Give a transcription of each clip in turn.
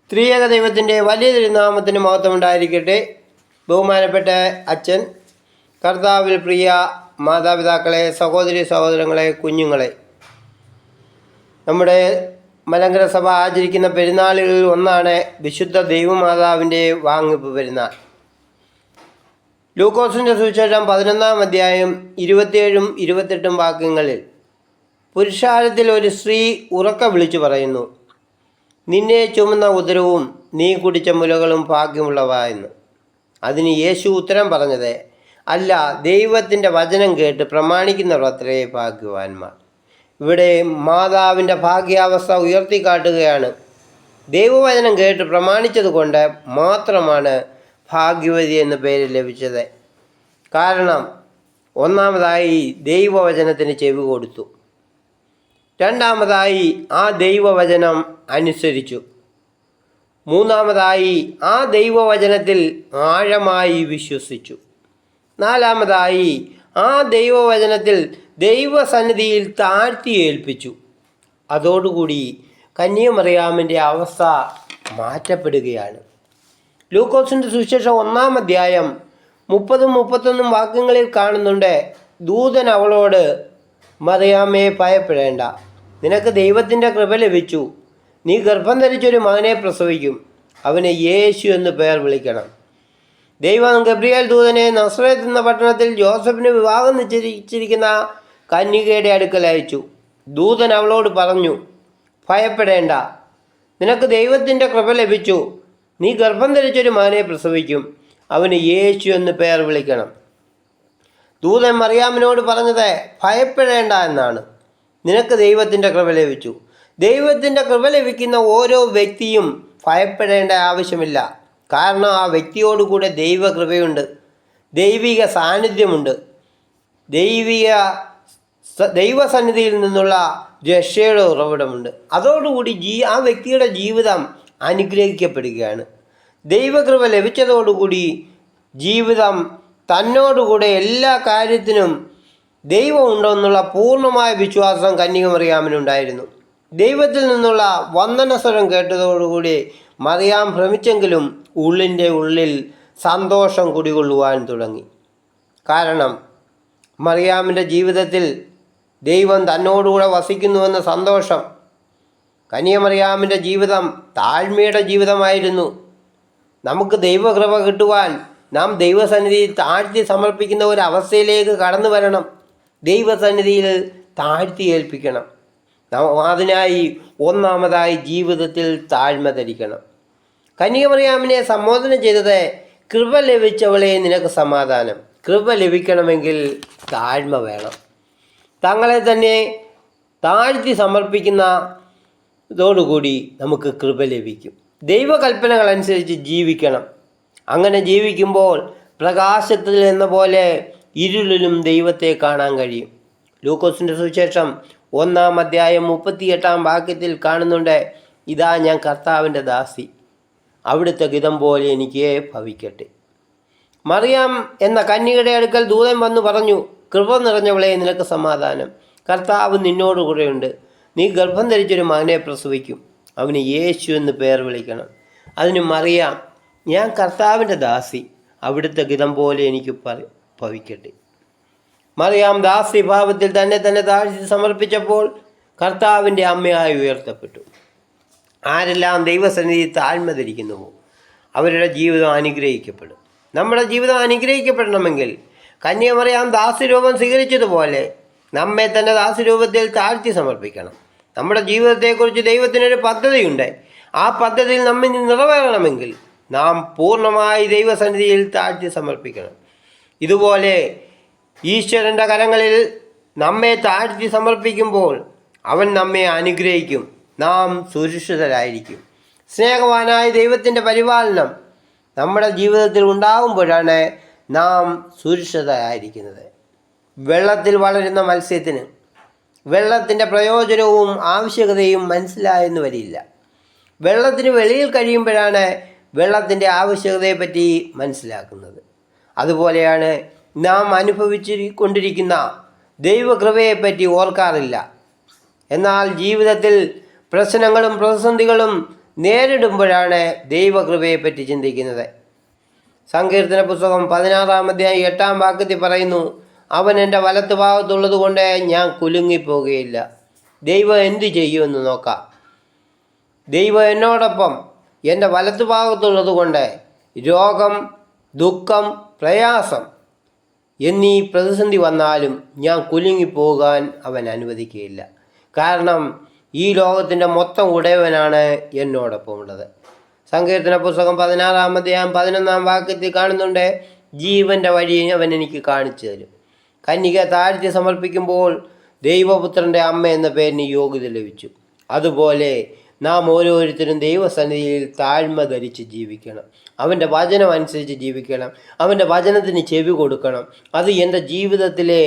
ത്രിയേക ദൈവത്തിൻ്റെ വലിയ തിരുനാമത്തിന് മഹത്വം ഉണ്ടായിരിക്കട്ടെ. ബഹുമാനപ്പെട്ട അച്ഛൻ, കർത്താവിൽ പ്രിയ മാതാപിതാക്കളെ, സഹോദരി സഹോദരങ്ങളെ, കുഞ്ഞുങ്ങളെ, നമ്മുടെ മലങ്കര സഭ ആചരിക്കുന്ന പെരുന്നാളുകളിൽ ഒന്നാണ് വിശുദ്ധ ദൈവമാതാവിൻ്റെ വാങ്ങിപ്പ് പെരുന്നാൾ. ലൂക്കോസിൻ്റെ സുവിശേഷം 11-ാം അധ്യായം 27-ഉം 28-ഉം വാക്യങ്ങളിൽ പുരുഷാരത്തിൽ ഒരു സ്ത്രീ ഉറക്കെ വിളിച്ചു പറയുന്നു, നിന്നെ ചുമന്ന ഉദരവും നീ കുടിച്ച മുലകളും ഭാഗ്യമുള്ളവ എന്ന്. അതിന് യേശു ഉത്തരം പറഞ്ഞത്, അല്ല, ദൈവത്തിൻ്റെ വചനം കേട്ട് പ്രമാണിക്കുന്നവർ അത്രേ ഭാഗ്യവാന്മാർ. ഇവിടെ മാതാവിൻ്റെ ഭാഗ്യാവസ്ഥ ഉയർത്തിക്കാട്ടുകയാണ്. ദൈവവചനം കേട്ട് പ്രമാണിച്ചതുകൊണ്ട് മാത്രമാണ് ഭാഗ്യവതി എന്ന പേര് ലഭിച്ചത്. കാരണം ഒന്നാമതായി ദൈവവചനത്തിന് ചെവി കൊടുത്തു, രണ്ടാമതായി ആ ദൈവവചനം അനുസരിച്ചു, മൂന്നാമതായി ആ ദൈവവചനത്തിൽ ആഴമായി വിശ്വസിച്ചു, നാലാമതായി ആ ദൈവവചനത്തിൽ ദൈവസന്നിധിയിൽ താഴ്ത്തി ഏൽപ്പിച്ചു. അതോടുകൂടി കന്യാമറിയാമിൻ്റെ അവസ്ഥ മാറ്റപ്പെടുകയാണ്. ലൂക്കോസിൻ്റെ സുവിശേഷം 1-ാം അധ്യായം 30-31 വാക്യങ്ങളിൽ കാണുന്നുണ്ട്, ദൂതൻ അവളോട്, മറിയാമേ ഭയപ്പെടേണ്ട, നിനക്ക് ദൈവത്തിൻ്റെ കൃപ ലഭിച്ചു. നീ ഗർഭം ധരിച്ചൊരു മകനെ പ്രസവിക്കും, അവനെ യേശു എന്ന് പേർ വിളിക്കണം. ദൈവം ഗബ്രിയേൽ ദൂതനെ നസറേത്ത് എന്ന പട്ടണത്തിൽ ജോസഫിന് വിവാഹം നിശ്ചയിച്ചിരിക്കുന്ന കന്യകയുടെ അടുക്കൽ അയച്ചു. ദൂതൻ അവളോട് പറഞ്ഞു, ഭയപ്പെടേണ്ട, നിനക്ക് ദൈവത്തിൻ്റെ കൃപ ലഭിച്ചു. നീ ഗർഭം ധരിച്ചൊരു മകനെ പ്രസവിക്കും, അവന് യേശു എന്ന് പേർ വിളിക്കണം. ദൂതൻ മറിയാമിനോട് പറഞ്ഞത് ഭയപ്പെടേണ്ട എന്നാണ്. നിനക്ക് ദൈവത്തിൻ്റെ കൃപ ലഭിച്ചു. ദൈവത്തിൻ്റെ കൃപ ലഭിക്കുന്ന ഓരോ വ്യക്തിയും ഭയപ്പെടേണ്ട ആവശ്യമില്ല. കാരണം ആ വ്യക്തിയോടുകൂടെ ദൈവകൃപയുണ്ട്, ദൈവിക സാന്നിധ്യമുണ്ട്, ദൈവസന്നിധിയിൽ നിന്നുള്ള രക്ഷയുടെ ഉറവിടമുണ്ട്. അതോടുകൂടി ആ വ്യക്തിയുടെ ജീവിതം അനുഗ്രഹിക്കപ്പെടുകയാണ്. ദൈവകൃപ ലഭിച്ചതോടുകൂടി ജീവിതം തന്നോടുകൂടെ എല്ലാ കാര്യത്തിനും ദൈവം ഉണ്ടെന്നുള്ള പൂർണ്ണമായ വിശ്വാസം കന്യകമറിയാമിനുണ്ടായിരുന്നു. ദൈവത്തിൽ നിന്നുള്ള വന്ദനസ്വരം കേട്ടതോടുകൂടി മറിയാം ഭ്രമിച്ചെങ്കിലും ഉള്ളിൻ്റെ ഉള്ളിൽ സന്തോഷം കുടികൊള്ളുവാൻ തുടങ്ങി. കാരണം മറിയാമിൻ്റെ ജീവിതത്തിൽ ദൈവം തന്നോടുകൂടെ വസിക്കുന്നുവെന്ന സന്തോഷം. കന്യകമറിയാമിൻ്റെ ജീവിതം താഴ്മയുടെ ജീവിതമായിരുന്നു. നമുക്ക് ദൈവകൃപ കിട്ടുവാൻ നാം ദൈവസന്നിധിയിൽ താഴ്ത്തി സമർപ്പിക്കുന്ന ഒരു അവസ്ഥയിലേക്ക് കടന്നു വരണം. ദൈവസന്നിധിയിൽ താഴ്ത്തി ഏൽപ്പിക്കണം. അതിനായി ഒന്നാമതായി ജീവിതത്തിൽ താഴ്മ ധരിക്കണം. കന്യകമറിയാമിനെ സംബോധന ചെയ്തത്, കൃപ ലഭിച്ചവളെ നിനക്ക് സമാധാനം. കൃപ ലഭിക്കണമെങ്കിൽ താഴ്മ വേണം. തങ്ങളെ തന്നെ താഴ്ത്തി സമർപ്പിക്കുന്നതോടുകൂടി നമുക്ക് കൃപ ലഭിക്കും. ദൈവകൽപ്പനകൾ അനുസരിച്ച് ജീവിക്കണം. അങ്ങനെ ജീവിക്കുമ്പോൾ പ്രകാശത്തിൽ എന്ന പോലെ ഇരുളിലും ദൈവത്തെ കാണാൻ കഴിയും. ലൂക്കോസിൻ്റെ സുവിശേഷം 1-ാം അധ്യായം 38-ാം വാക്യത്തിൽ കാണുന്നുണ്ട്, ഇതാ ഞാൻ കർത്താവിൻ്റെ ദാസി, അവിടുത്തെ ഹിതം പോലെ എനിക്ക് ഭവിക്കട്ടെ. മറിയാം എന്ന കന്യകയുടെ അടുക്കൽ ദൂതൻ വന്നു പറഞ്ഞു, കൃപ നിറഞ്ഞവളെ നിനക്ക് സമാധാനം, കർത്താവ് നിന്നോടുകൂടെയുണ്ട്. നീ ഗർഭം ധരിച്ചൊരു മകനെ പ്രസവിക്കും, അവന് യേശു എന്ന് പേർ വിളിക്കണം. അതിന് മറിയാം, ഞാൻ കർത്താവിൻ്റെ ദാസി, അവിടുത്തെ ഹിതം പോലെ എനിക്ക് ഭവിക്കട്ടെ. മറിയാം ദാസി ഭാവത്തിൽ തന്നെ താഴ്ത്തി സമർപ്പിച്ചപ്പോൾ കർത്താവിൻ്റെ അമ്മയായി ഉയർത്തപ്പെട്ടു. ആരെല്ലാം ദൈവസന്നിധി താഴ്മ ധരിക്കുന്നുവോ അവരുടെ ജീവിതം അനുഗ്രഹിക്കപ്പെടും. നമ്മുടെ ജീവിതം അനുഗ്രഹിക്കപ്പെടണമെങ്കിൽ കന്യകമറിയാം ദാസിരൂപം സ്വീകരിച്ചതുപോലെ നമ്മെ തന്നെ ദാസിരൂപത്തിൽ താഴ്ത്തി സമർപ്പിക്കണം. നമ്മുടെ ജീവിതത്തെക്കുറിച്ച് ദൈവത്തിനൊരു പദ്ധതിയുണ്ട്. ആ പദ്ധതിയിൽ നമ്മിൽ നിറവേറണമെങ്കിൽ നാം പൂർണ്ണമായി ദൈവസന്നിധിയിൽ താഴ്ത്തി സമർപ്പിക്കണം. ഇതുപോലെ ഈശ്വരൻ്റെ കരങ്ങളിൽ നമ്മെ താഴ്ത്തി സമർപ്പിക്കുമ്പോൾ അവൻ നമ്മെ അനുഗ്രഹിക്കും. നാം സുരക്ഷിതരായിരിക്കും. സ്നേഹവാനായ ദൈവത്തിൻ്റെ പരിപാലനം നമ്മുടെ ജീവിതത്തിൽ ഉണ്ടാകുമ്പോഴാണ് നാം സുരക്ഷിതരായിരിക്കുന്നത്. വെള്ളത്തിൽ വളരുന്ന മത്സ്യത്തിന് വെള്ളത്തിൻ്റെ പ്രയോജനവും ആവശ്യകതയും മനസ്സിലായെന്ന് വരില്ല. വെള്ളത്തിന് വെളിയിൽ കഴിയുമ്പോഴാണ് വെള്ളത്തിൻ്റെ ആവശ്യകതയെപ്പറ്റി മനസ്സിലാക്കുന്നത്. അതുപോലെയാണ് നാം അനുഭവിച്ചുകൊണ്ടിരിക്കുന്ന ദൈവകൃപയെപ്പറ്റി ഓർക്കാറില്ല. എന്നാൽ ജീവിതത്തിൽ പ്രശ്നങ്ങളും പ്രതിസന്ധികളും നേരിടുമ്പോഴാണ് ദൈവകൃപയെപ്പറ്റി ചിന്തിക്കുന്നത്. സങ്കീർത്തന പുസ്തകം 16-ാം അധ്യായം 8-ാം വാക്യത്തിൽ പറയുന്നു, അവൻ എൻ്റെ വലത്ത് ഭാഗത്തുള്ളത് കൊണ്ട് ഞാൻ കുലുങ്ങിപ്പോകുകയില്ല. ദൈവം എന്തു ചെയ്യുമെന്ന് നോക്കാം. ദൈവം എന്നോടൊപ്പം എൻ്റെ വലത്ത് ഭാഗത്തുള്ളത് കൊണ്ട് രോഗം, ദുഃഖം, പ്രയാസം എന്നീ പ്രതിസന്ധി വന്നാലും ഞാൻ കുലുങ്ങിപ്പോകാൻ അവൻ അനുവദിക്കുകയില്ല. കാരണം ഈ ലോകത്തിൻ്റെ മൊത്തം ഉടയവനാണ് എന്നോടൊപ്പം ഉള്ളത്. സങ്കീർത്തന പുസ്തകം 16-ാം അധ്യായം 11-ാം വാക്യത്തിൽ കാണുന്നുണ്ട്, ജീവൻ്റെ വഴി അവൻ എനിക്ക് കാണിച്ചു തരും. കന്യക താഴ്ത്തി സമർപ്പിക്കുമ്പോൾ ദൈവപുത്രൻ്റെ അമ്മ എന്ന പേരിന് യോഗ്യത ലഭിച്ചു. അതുപോലെ നാം ഓരോരുത്തരും ദൈവസന്നിധിയിൽ താഴ്മ ധരിച്ച് ജീവിക്കണം. അവൻ്റെ വചനം അനുസരിച്ച് ജീവിക്കണം. അവൻ്റെ വചനത്തിന് ചെവി കൊടുക്കണം. അത് എൻ്റെ ജീവിതത്തിലെ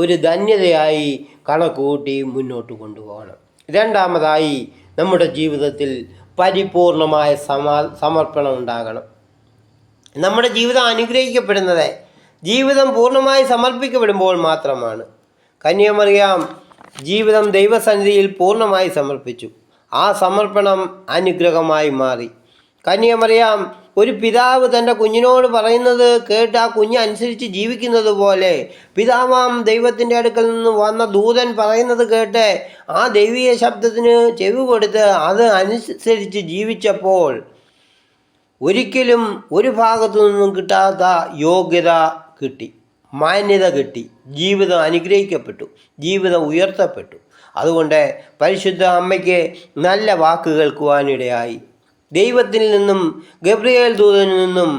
ഒരു ധന്യതയായി കണക്കുകൂട്ടി മുന്നോട്ട് കൊണ്ടുപോകണം. രണ്ടാമതായി, നമ്മുടെ ജീവിതത്തിൽ പരിപൂർണമായ സമർപ്പണം ഉണ്ടാകണം. നമ്മുടെ ജീവിതം അനുഗ്രഹിക്കപ്പെടുന്നത് ജീവിതം പൂർണ്ണമായി സമർപ്പിക്കപ്പെടുമ്പോൾ മാത്രമാണ്. കന്യാമറിയാം ജീവിതം ദൈവസന്നിധിയിൽ പൂർണ്ണമായി സമർപ്പിച്ചു. ആ സമർപ്പണം അനുഗ്രഹമായി മാറി. കന്യാമറിയാം ഒരു പിതാവ് തൻ്റെ കുഞ്ഞിനോട് പറയുന്നത് കേട്ട് ആ കുഞ്ഞ് അനുസരിച്ച് ജീവിക്കുന്നത് പോലെ പിതാവാം ദൈവത്തിൻ്റെ അടുക്കൽ നിന്ന് വന്ന ദൂതൻ പറയുന്നത് കേട്ട് ആ ദൈവീയ ശബ്ദത്തിന് ചെവി കൊടുത്ത് അത് അനുസരിച്ച് ജീവിച്ചപ്പോൾ ഒരിക്കലും ഒരു ഭാഗത്തു നിന്നും കിട്ടാത്ത യോഗ്യത കിട്ടി, മാന്യത കിട്ടി, ജീവിതം അനുഗ്രഹിക്കപ്പെട്ടു, ജീവിതം ഉയർത്തപ്പെട്ടു. അതുകൊണ്ട് പരിശുദ്ധ അമ്മയ്ക്ക് നല്ല വാക്ക് കേൾക്കുവാനിടയായി. ദൈവത്തിൽ നിന്നും ഗബ്രിയേൽ ദൂതനിൽ നിന്നും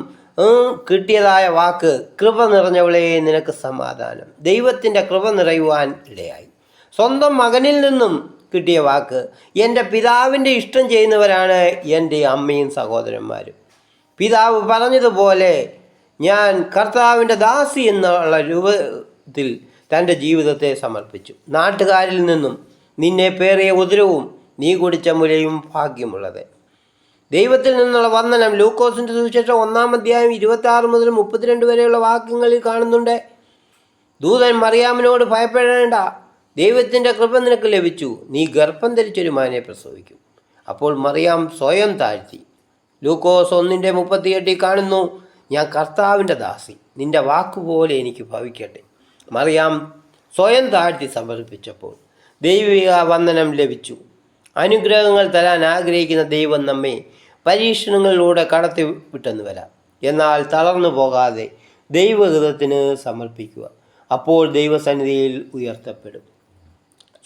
കിട്ടിയതായ വാക്ക്, കൃപ നിറഞ്ഞവളെ നിനക്ക് സമാധാനം. ദൈവത്തിൻ്റെ കൃപ നിറയുവാൻ ഇടയായി. സ്വന്തം മകനിൽ നിന്നും കിട്ടിയ വാക്ക്, എൻ്റെ പിതാവിൻ്റെ ഇഷ്ടം ചെയ്യുന്നവരാണ് എൻ്റെ അമ്മയും സഹോദരന്മാരും. പിതാവ് പറഞ്ഞതുപോലെ ഞാൻ കർത്താവിൻ്റെ ദാസി എന്നുള്ള രൂപത്തിൽ തൻ്റെ ജീവിതത്തെ സമർപ്പിച്ചു. നാട്ടുകാരിൽ നിന്നും നിന്നെ പേറിയ ഉദരവും നീ കുടിച്ച മുലയും ഭാഗ്യമുള്ളത്. ദൈവത്തിൽ നിന്നുള്ള വന്ദനം ലൂക്കോസിൻ്റെ സുവിശേഷം 1-ാം അധ്യായം 26 മുതൽ 32 വരെയുള്ള വാക്യങ്ങളിൽ കാണുന്നുണ്ട്. ദൂതൻ മറിയാമിനോട് ഭയപ്പെടേണ്ട, ദൈവത്തിൻ്റെ കൃപ നിനക്ക് ലഭിച്ചു, നീ ഗർഭം ധരിച്ചൊരു മകനെ പ്രസവിക്കും. അപ്പോൾ മറിയാം സ്വയം താഴ്ത്തി. ലൂക്കോസ് 1:38 കാണുന്നു, ഞാൻ കർത്താവിൻ്റെ ദാസി, നിൻ്റെ വാക്കുപോലെ എനിക്ക് ഭവിക്കട്ടെ. മറിയാം സ്വയം താഴ്ത്തി സമർപ്പിച്ചപ്പോൾ ദൈവിക വന്ദനം ലഭിച്ചു. അനുഗ്രഹങ്ങൾ തരാൻ ആഗ്രഹിക്കുന്ന ദൈവം നമ്മെ പരീക്ഷണങ്ങളിലൂടെ കടത്തി വിട്ടെന്ന് വരാം. എന്നാൽ തളർന്നു പോകാതെ ദൈവഹിതത്തിന് സമർപ്പിക്കുക. അപ്പോൾ ദൈവസന്നിധിയിൽ ഉയർത്തപ്പെടും.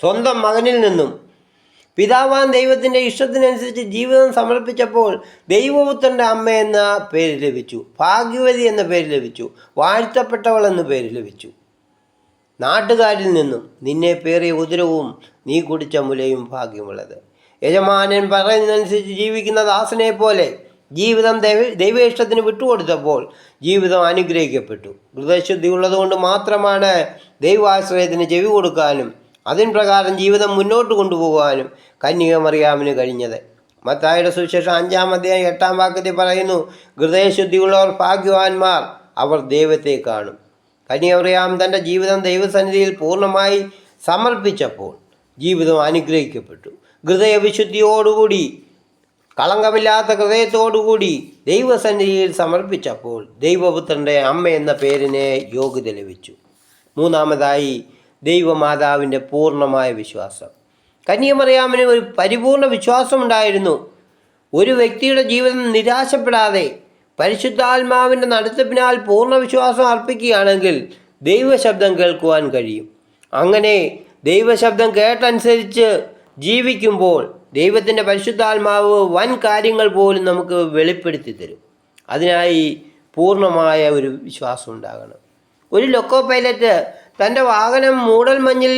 സ്വന്തം മകനിൽ നിന്നും പിതാവാൻ ദൈവത്തിൻ്റെ ഇഷ്ടത്തിനനുസരിച്ച് ജീവിതം സമർപ്പിച്ചപ്പോൾ ദൈവപുത്രൻ്റെ അമ്മ എന്ന പേര് ലഭിച്ചു, ഭാഗ്യവതി എന്ന പേര് ലഭിച്ചു, വാഴ്ത്തപ്പെട്ടവൾ എന്ന പേര് ലഭിച്ചു. നാട്ടുകാരിൽ നിന്നും നിന്നെ പേറിയ ഉദരവും നീ കുടിച്ച മുലയും ഭാഗ്യമുള്ളത്. യജമാനൻ പറയുന്നതനുസരിച്ച് ജീവിക്കുന്ന ദാസനെ പോലെ ജീവിതം ദൈവ ഇഷ്ടത്തിന് വിട്ടുകൊടുത്തപ്പോൾ ജീവിതം അനുഗ്രഹിക്കപ്പെട്ടു. ഹൃദയശുദ്ധി ഉള്ളതുകൊണ്ട് മാത്രമാണ് ദൈവാശ്രയത്തിന് ചെവി കൊടുക്കാനും അതിൻ പ്രകാരം ജീവിതം മുന്നോട്ട് കൊണ്ടുപോകാനും കന്യക മറിയാമിന് കഴിഞ്ഞത്. മത്തായിയുടെ സുവിശേഷം 5-ാം അധ്യായം 8-ാം വാക്യത്തിൽ പറയുന്നു, ഹൃദയശുദ്ധിയുള്ളവർ ഭാഗ്യവാന്മാർ, അവർ ദൈവത്തെ കാണും. കന്യക മറിയാം തൻ്റെ ജീവിതം ദൈവസന്നിധിയിൽ പൂർണ്ണമായി സമർപ്പിച്ചപ്പോൾ ജീവിതം അനുഗ്രഹിക്കപ്പെട്ടു. ഹൃദയവിശുദ്ധിയോടുകൂടി, കളങ്കമില്ലാത്ത ഹൃദയത്തോടുകൂടി ദൈവസന്നിധിയിൽ സമർപ്പിച്ചപ്പോൾ ദൈവപുത്രൻ്റെ അമ്മ എന്ന പേരിന് യോഗ്യത ലഭിച്ചു. മൂന്നാമതായി, ദൈവമാതാവിൻ്റെ പൂർണ്ണമായ വിശ്വാസം. കന്യക മറിയാമിന് ഒരു പരിപൂർണ വിശ്വാസമുണ്ടായിരുന്നു. ഒരു വ്യക്തിയുടെ ജീവിതം നിരാശപ്പെടാതെ പരിശുദ്ധാത്മാവിൻ്റെ നടത്തിപ്പിനാൽ പൂർണ്ണ വിശ്വാസം അർപ്പിക്കുകയാണെങ്കിൽ ദൈവശബ്ദം കേൾക്കുവാൻ കഴിയും. അങ്ങനെ ദൈവശബ്ദം കേട്ടനുസരിച്ച് ജീവിക്കുമ്പോൾ ദൈവത്തിൻ്റെ പരിശുദ്ധാത്മാവ് വൻ കാര്യങ്ങൾ പോലും നമുക്ക് വെളിപ്പെടുത്തി തരും. അതിനായി പൂർണ്ണമായ ഒരു വിശ്വാസം ഉണ്ടാകണം. ഒരു ലൊക്കോ പൈലറ്റ് തൻ്റെ വാഹനം മൂടൽമഞ്ഞിൽ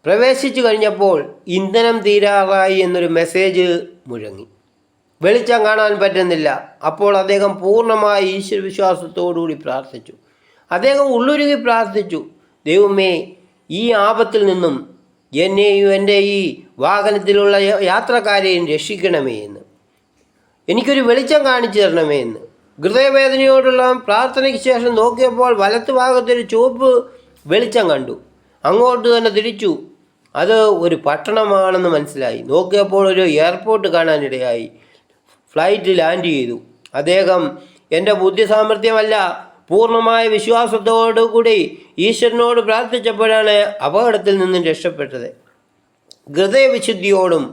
പ്രവേശിച്ചു കഴിഞ്ഞപ്പോൾ ഇന്ധനം തീരാറായി എന്നൊരു മെസ്സേജ് മുഴങ്ങി. വെളിച്ചം കാണാൻ പറ്റുന്നില്ല. അപ്പോൾ അദ്ദേഹം പൂർണ്ണമായ ഈശ്വരവിശ്വാസത്തോടുകൂടി പ്രാർത്ഥിച്ചു. അദ്ദേഹം ഉള്ളുരുകി പ്രാർത്ഥിച്ചു, ദൈവമേ, ഈ ആപത്തിൽ നിന്നും എന്നെയും എൻ്റെ ഈ വാഹനത്തിലുള്ള യാത്രക്കാരെയും രക്ഷിക്കണമേ എന്ന്, എനിക്കൊരു വെളിച്ചം കാണിച്ചു തരണമേ എന്ന്. ഹൃദയവേദനയോടുള്ള പ്രാർത്ഥനയ്ക്ക് ശേഷം നോക്കിയപ്പോൾ വലത്ത് ഭാഗത്തൊരു ചുവപ്പ് വെളിച്ചം കണ്ടു. അങ്ങോട്ട് തന്നെ തിരിച്ചു. അത് ഒരു പട്ടണമാണെന്ന് മനസ്സിലായി. നോക്കിയപ്പോൾ ഒരു എയർപോർട്ട് കാണാനിടയായി. ഫ്ലൈറ്റ് ലാൻഡ് ചെയ്തു. അദ്ദേഹം എൻ്റെ ബുദ്ധി സാമർഥ്യമല്ല, പൂർണ്ണമായ വിശ്വാസത്തോടുകൂടി ഈശ്വരനോട് പ്രാർത്ഥിച്ചപ്പോഴാണ് അപകടത്തിൽ നിന്നും രക്ഷപ്പെട്ടത്. ഹൃദയവിശുദ്ധിയോടും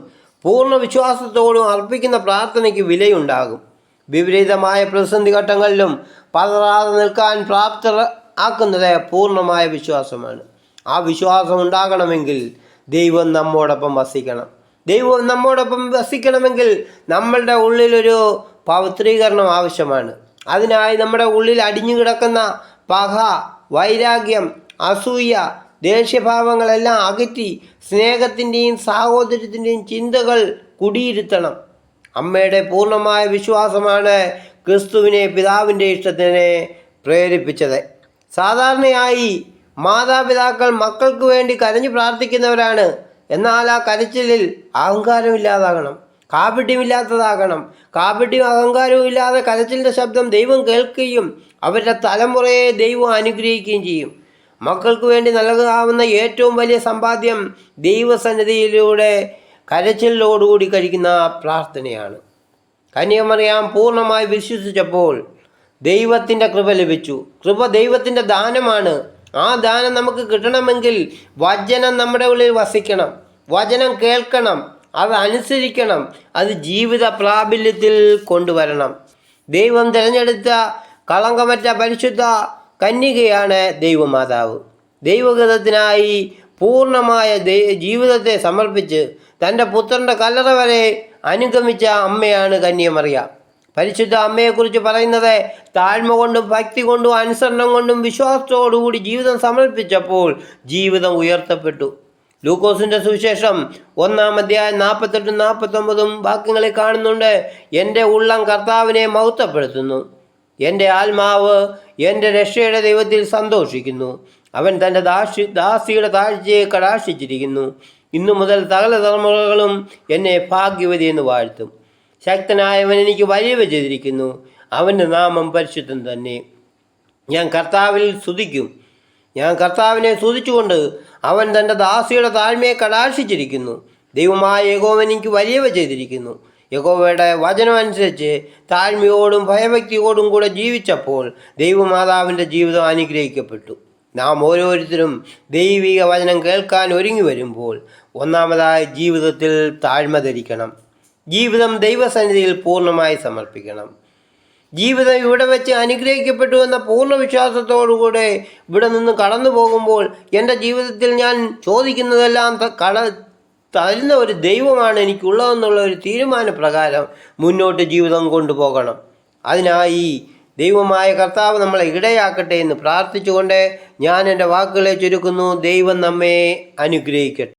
പൂർണ്ണ വിശ്വാസത്തോടും അർപ്പിക്കുന്ന പ്രാർത്ഥനയ്ക്ക് വിലയുണ്ടാകും. വിപരീതമായ പ്രതിസന്ധി ഘട്ടങ്ങളിലും പതറാതെ നിൽക്കാൻ പ്രാപ്തരാക്കുന്നത് പൂർണ്ണമായ വിശ്വാസമാണ്. ആ വിശ്വാസം ഉണ്ടാകണമെങ്കിൽ ദൈവം നമ്മോടൊപ്പം വസിക്കണം. ദൈവം നമ്മോടൊപ്പം വസിക്കണമെങ്കിൽ നമ്മളുടെ ഉള്ളിലൊരു പവിത്രീകരണം ആവശ്യമാണ്. അതിനായി നമ്മുടെ ഉള്ളിൽ അടിഞ്ഞു കിടക്കുന്ന പക, വൈരാഗ്യം, അസൂയ, ദേഷ്യഭാവങ്ങളെല്ലാം അകറ്റി സ്നേഹത്തിൻ്റെയും സാഹോദര്യത്തിൻ്റെയും ചിന്തകൾ കുടിയിരുത്തണം. അമ്മയുടെ പൂർണ്ണമായ വിശ്വാസമാണ് ക്രിസ്തുവിനെ പിതാവിൻ്റെ ഇഷ്ടത്തിനെ പ്രേരിപ്പിച്ചത്. സാധാരണയായി മാതാപിതാക്കൾ മക്കൾക്ക് വേണ്ടി കരഞ്ഞു പ്രാർത്ഥിക്കുന്നവരാണ്. എന്നാൽ ആ കരച്ചിലിൽ അഹങ്കാരമില്ലാതാകണം, കാപട്യമില്ലാത്തതാകണം. കാപട്യവും അഹങ്കാരവും ഇല്ലാതെ കരച്ചിലിൻ്റെ ശബ്ദം ദൈവം കേൾക്കുകയും അവരുടെ തലമുറയെ ദൈവം അനുഗ്രഹിക്കുകയും ചെയ്യും. മക്കൾക്ക് വേണ്ടി നൽകാവുന്ന ഏറ്റവും വലിയ സമ്പാദ്യം ദൈവസന്നിധിയിലൂടെ കരച്ചിലോടുകൂടി കഴിക്കുന്ന പ്രാർത്ഥനയാണ്. കന്യകമറിയാം പൂർണ്ണമായി വിശ്വസിച്ചപ്പോൾ ദൈവത്തിൻ്റെ കൃപ ലഭിച്ചു. കൃപ ദൈവത്തിൻ്റെ ദാനമാണ്. ആ ദാനം നമുക്ക് കിട്ടണമെങ്കിൽ വചനം നമ്മുടെ ഉള്ളിൽ വസിക്കണം, വചനം കേൾക്കണം, അത് അനുസരിക്കണം, അത് ജീവിത പ്രാബല്യത്തിൽ കൊണ്ടുവരണം. ദൈവം തിരഞ്ഞെടുത്ത കളങ്കമറ്റ പരിശുദ്ധ കന്യകയാണ് ദൈവമാതാവ്. ദൈവഗതത്തിനായി പൂർണ്ണമായ ജീവിതത്തെ സമർപ്പിച്ച് തൻ്റെ പുത്രൻ്റെ കല്ലറ വരെ അനുഗമിച്ച അമ്മയാണ് കന്യകമറിയാം. പരിശുദ്ധ അമ്മയെക്കുറിച്ച് പറയുന്നത് താഴ്മ കൊണ്ടും ഭക്തി കൊണ്ടും അനുസരണം കൊണ്ടും വിശ്വാസത്തോടുകൂടി ജീവിതം സമർപ്പിച്ചപ്പോൾ ജീവിതം ഉയർത്തപ്പെട്ടു. ലൂക്കോസിൻ്റെ സുവിശേഷം 1-ാം അധ്യായം 48-49 വാക്യങ്ങളിൽ കാണുന്നുണ്ട്. എൻ്റെ ഉള്ളം കർത്താവിനെ മഹത്വപ്പെടുത്തുന്നു, എൻ്റെ ആത്മാവ് എൻ്റെ രക്ഷയുടെ ദൈവത്തിൽ സന്തോഷിക്കുന്നു. അവൻ തൻ്റെ ദാസിയുടെ താഴ്ചയെ കടാക്ഷിച്ചിരിക്കുന്നു. ഇന്നു മുതൽ സകല തലമുറകളും എന്നെ ഭാഗ്യവതി എന്ന് വാഴ്ത്തും. ശക്തനായവൻ എനിക്ക് വലിയവ ചെയ്തിരിക്കുന്നു, അവൻ്റെ നാമം പരിശുദ്ധം തന്നെ. ഞാൻ കർത്താവിൽ സ്തുതിക്കും. ഞാൻ കർത്താവിനെ സ്തുതിച്ചുകൊണ്ട് അവൻ തൻ്റെ ദാസിയുടെ താഴ്മയെ കടാക്ഷിച്ചിരിക്കുന്നു. ദൈവമായ യഹോവൻ എനിക്ക് വലിയവ ചെയ്തിരിക്കുന്നു. യഹോവയുടെ വചനമനുസരിച്ച് താഴ്മയോടും ഭയഭക്തിയോടും കൂടെ ജീവിച്ചപ്പോൾ ദൈവമാതാവിൻ്റെ ജീവിതം അനുഗ്രഹിക്കപ്പെട്ടു. നാം ഓരോരുത്തരും ദൈവിക വചനം കേൾക്കാൻ ഒരുങ്ങി വരുമ്പോൾ ഒന്നാമതായി ജീവിതത്തിൽ താഴ്മ ധരിക്കണം. ജീവിതം ദൈവസന്നിധിയിൽ പൂർണ്ണമായി സമർപ്പിക്കണം. ജീവിതം ഇവിടെ വെച്ച് അനുഗ്രഹിക്കപ്പെട്ടു എന്ന പൂർണ്ണ വിശ്വാസത്തോടുകൂടെ ഇവിടെ നിന്ന് കടന്നു പോകുമ്പോൾ എൻ്റെ ജീവിതത്തിൽ ഞാൻ ചോദിക്കുന്നതെല്ലാം തരുന്ന ഒരു ദൈവമാണ് എനിക്കുള്ളതെന്നുള്ള ഒരു തീരുമാനപ്രകാരം മുന്നോട്ട് ജീവിതം കൊണ്ടുപോകണം. അതിനായി ദൈവമായ കർത്താവ് നമ്മളെ ഇടയാക്കട്ടെ എന്ന് പ്രാർത്ഥിച്ചുകൊണ്ട് ഞാൻ എൻ്റെ വാക്കുകളെ ചുരുക്കുന്നു. ദൈവം നമ്മെ അനുഗ്രഹിക്കട്ടെ.